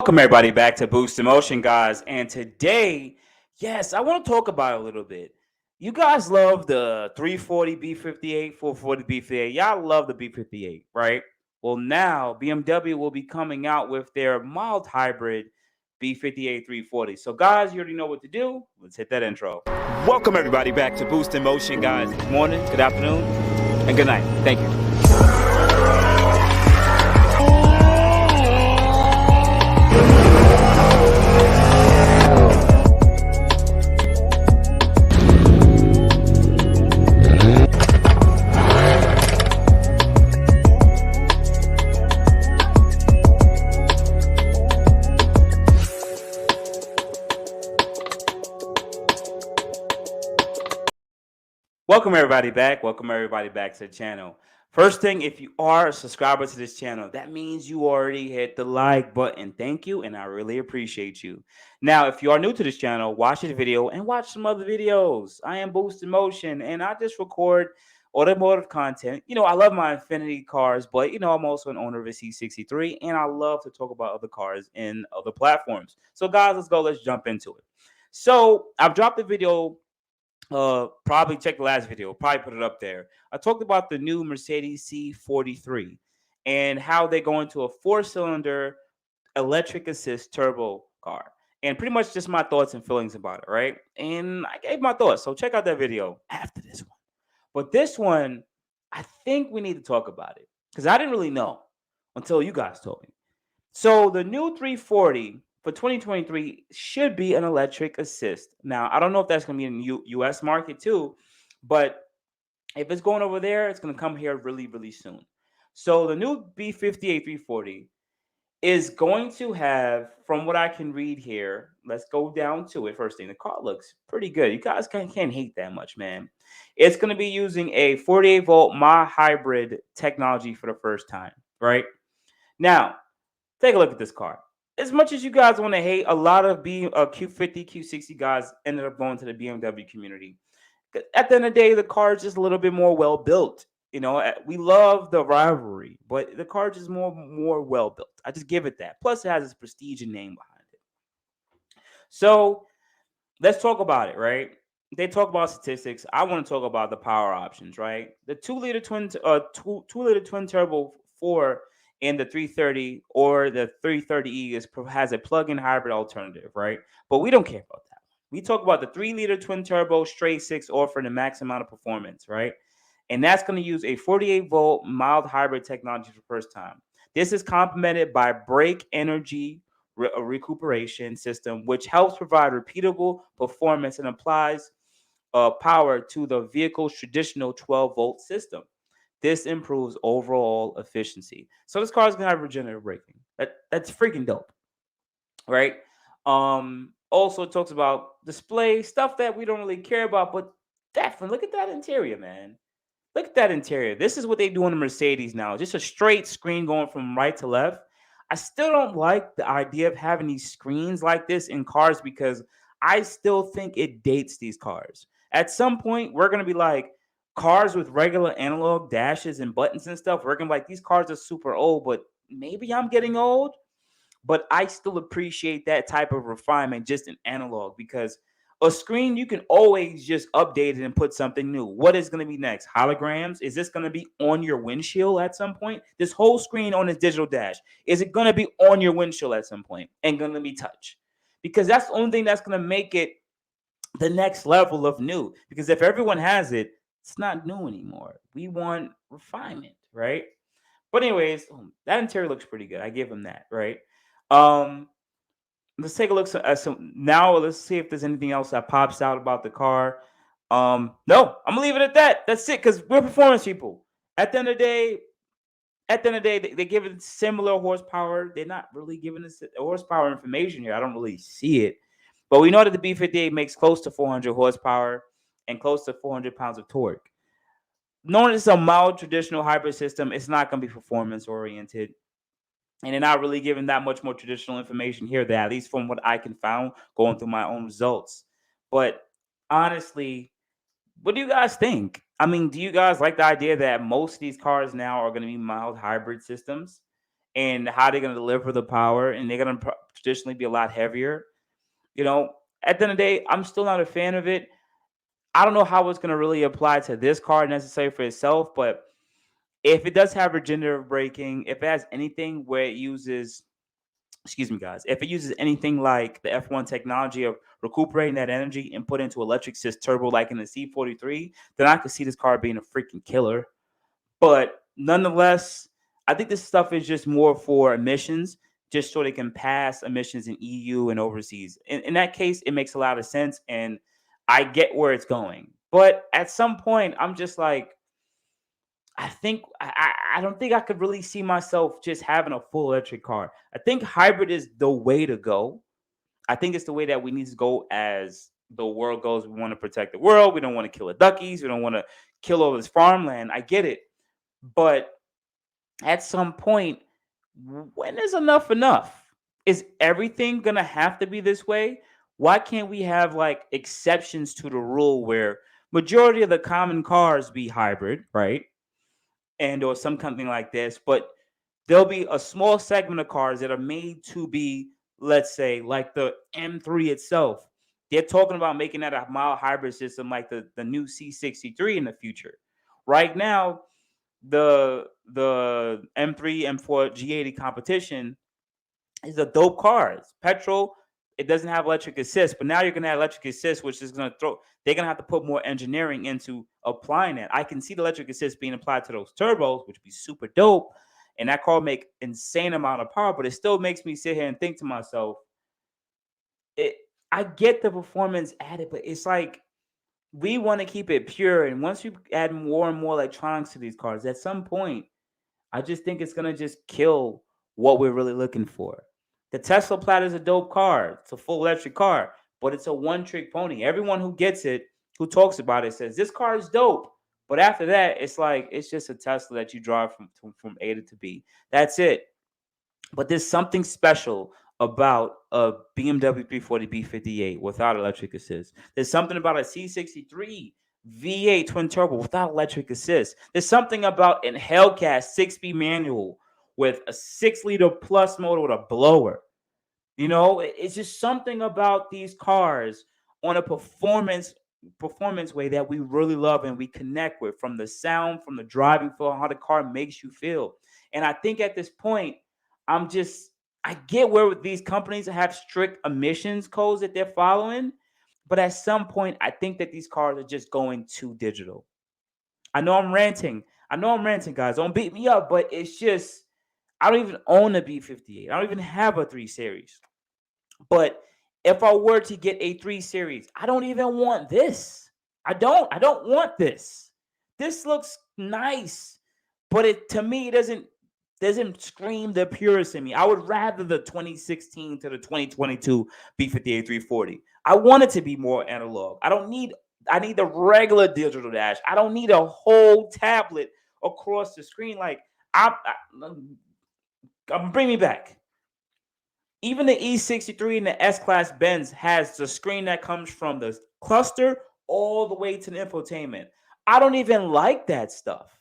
Welcome everybody back to Boost Emotion, guys. And today, yes, I want to talk about it a little bit. You guys love the 340 B58, 440 B58. Y'all love the B58, right? Well, now BMW will be coming out with their mild hybrid B58 340. So, guys, you already know what to do. Let's hit that intro. Welcome everybody back to Boost Emotion, guys. Good morning, good afternoon, and good night. Thank you. Welcome everybody back. Welcome everybody back to the channel. First thing, if you are a subscriber to this channel, that means you already hit the like button. Thank you, and I really appreciate you. Now, if you are new to this channel, watch this video and watch some other videos. I am Boost Emotion, and I just record automotive content. You know, I love my Infiniti cars, but you know, I'm also an owner of a C63, and I love to talk about other cars in other platforms. So, guys, let's go. Let's jump into it. So, I've dropped a video. Probably check the last video, probably put it up there. I talked about the new Mercedes C43 and how they go into a 4-cylinder electric assist turbo car, and pretty much just my thoughts and feelings about it, right? And I gave my thoughts, so check out that video after this one. But this one, I think we need to talk about it because I didn't really know until you guys told me. So the new 340 for 2023 should be an electric assist. Now, I don't know if that's going to be in the US market too, but if it's going over there, it's going to come here really, really soon. So the new B58 340 is going to have, from what I can read here, let's go down to it. First thing, the car looks pretty good. You guys can't hate that much, man. It's going to be using a 48 volt mild hybrid technology for the first time, right? Now, take a look at this car. As much as you guys want to hate, a lot of Q50, Q60 guys ended up going to the BMW community. At the end of the day, the car is just a little bit more well built. You know, we love the rivalry, but the car is just more well built. I just give it that. Plus, it has its prestige and name behind it. So let's talk about it, right? They talk about statistics. I want to talk about the power options, right? The 2-liter two-liter twin turbo 4 in the 330 or the 330e has a plug-in hybrid alternative, right? But we don't care about that. We talk about the 3-liter twin turbo straight 6 offering the max amount of performance, right? And that's going to use a 48 volt mild hybrid technology for the first time. This is complemented by brake energy recuperation system, which helps provide repeatable performance and applies power to the vehicle's traditional 12 volt system. This improves overall efficiency. So this car is gonna have regenerative braking. That's freaking dope, right? Also it talks about display stuff that we don't really care about, but definitely look at that interior, man. Look at that interior. This is what they do on the Mercedes now. Just a straight screen going from right to left. I still don't like the idea of having these screens like this in cars because I still think it dates these cars. At some point, we're going to be like cars with regular analog dashes and buttons and stuff. We're going to be like, these cars are super old, but maybe I'm getting old. But I still appreciate that type of refinement just in analog because a screen, you can always just update it and put something new. What is going to be next? Holograms? Is this going to be on your windshield at some point? This whole screen on this digital dash, is it going to be on your windshield at some point and going to be touch? Because that's the only thing that's going to make it the next level of new. Because if everyone has it, it's not new anymore. We want refinement, right? But anyways, that interior looks pretty good. I give them that, right? Let's take a look at some now. Let's see if there's anything else that pops out about the car. No, I'm gonna leave it at that. That's it, because we're performance people. At the end of the day, they give it similar horsepower. They're not really giving us horsepower information here. I don't really see it, but we know that the B58 makes close to 400 horsepower and close to 400 pounds of torque. Knowing it's a mild traditional hybrid system, it's not going to be performance oriented. And they're not really giving that much more traditional information here, that at least from what I can find going through my own results. But honestly, what do you guys think? I mean, do you guys like the idea that most of these cars now are going to be mild hybrid systems? and how they're going to deliver the power, and they're going to traditionally be a lot heavier. You know, at the end of the day, I'm still not a fan of it. I don't know how it's going to really apply to this car necessarily for itself, but if it does have regenerative braking, if it has anything where it uses, excuse me, guys, if it uses anything like the F1 technology of recuperating that energy and put into electric assist turbo like in the C43, then I could see this car being a freaking killer. But nonetheless, I think this stuff is just more for emissions, just so they can pass emissions in EU and overseas. In that case, it makes a lot of sense, and I get where it's going. But at some point, I'm just like, I don't think I could really see myself just having a full electric car. I think hybrid is the way to go. I think it's the way that we need to go as the world goes. We want to protect the world. We don't want to kill the duckies. We don't want to kill all this farmland. I get it. But at some point, when is enough enough? Is everything gonna have to be this way? Why can't we have like exceptions to the rule where majority of the common cars be hybrid, right? And or something like this, but there'll be a small segment of cars that are made to be, let's say, like the M3 itself. They're talking about making that a mild hybrid system like the new C63 in the future. Right now, the M3, M4, G80 competition is a dope car. It's petrol. It doesn't have electric assist, but now you're gonna have electric assist, which is gonna throw. They're gonna have to put more engineering into applying it. I can see the electric assist being applied to those turbos, which would be super dope, and that car will make insane amount of power. But it still makes me sit here and think to myself, it. I get the performance added, but it's like we want to keep it pure. And once you add more and more electronics to these cars, at some point, I just think it's gonna just kill what we're really looking for. The Tesla Plaid is a dope car. It's a full electric car, but it's a one-trick pony. Everyone who gets it, who talks about it, says this car is dope. But after that, it's like it's just a Tesla that you drive from A to B. That's it. But there's something special about a BMW 340 B58 without electric assist. There's something about a C63 V8 twin turbo without electric assist. There's something about an Hellcat 6-speed manual with a 6-liter plus motor with a blower. You know, it's just something about these cars on a performance way that we really love and we connect with, from the sound, from the driving feel, how the car makes you feel. And I think at this point, I get where these companies have strict emissions codes that they're following, but at some point, I think that these cars are just going too digital. I know I'm ranting. I know I'm ranting, guys. Don't beat me up, but it's just I don't even own a B58. I don't even have a 3 Series. But if I were to get a 3 Series, I don't even want this. I don't want this. This looks nice, but it to me it doesn't scream the purest in me. I would rather the 2016 to the 2022 B58 340. I want it to be more analog. I need the regular digital dash. I don't need a whole tablet across the screen. Like bring me back. Even the E63 and the S-Class Benz has the screen that comes from the cluster all the way to the infotainment. I don't even like that stuff.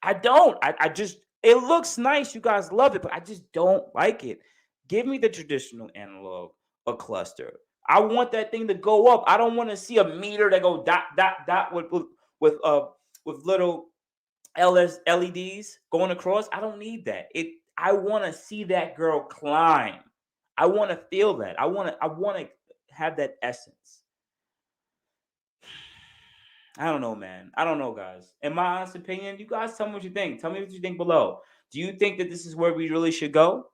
I don't. I just, it looks nice. You guys love it, but I just don't like it. Give me the traditional analog, a cluster. I want that thing to go up. I don't want to see a meter that go dot, dot, dot with, uh, with little LEDs going across. I don't need that. I want to see that girl climb. I want to feel that. I want to have that essence. I don't know, man. I don't know, guys. In my honest opinion, you guys tell me what you think. Tell me what you think below. Do you think that this is where we really should go?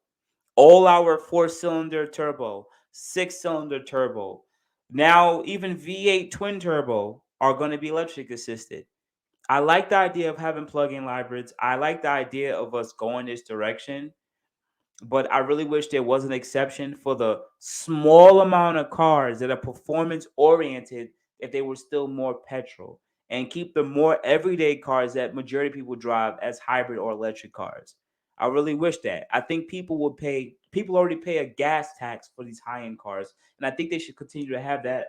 All our 4-cylinder turbo, 6-cylinder turbo, now even V8 twin turbo are going to be electric assisted. I like the idea of having plug-in hybrids. I like the idea of us going this direction, but I really wish there was an exception for the small amount of cars that are performance oriented if they were still more petrol, and keep the more everyday cars that majority of people drive as hybrid or electric cars. I really wish that. I think people already pay a gas tax for these high-end cars, and I think they should continue to have that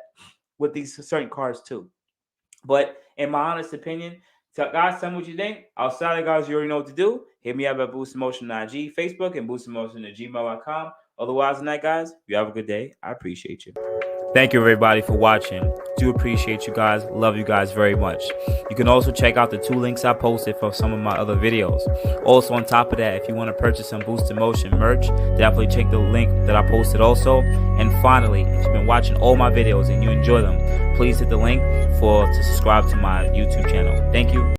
with these certain cars too. But in my honest opinion, Guys, tell me what you think. Outside of guys, you already know what to do. Hit me up at boostinmotion on IG, Facebook, and boostinmotion@gmail.com. Otherwise than that, guys, you have a good day. I appreciate you. Thank you, everybody, for watching. Do appreciate you guys. Love you guys very much. You can also check out the 2 links I posted for some of my other videos. Also, on top of that, if you want to purchase some Boost in Motion merch, definitely check the link that I posted also. And finally, if you've been watching all my videos and you enjoy them, please hit the link to subscribe to my YouTube channel. Thank you.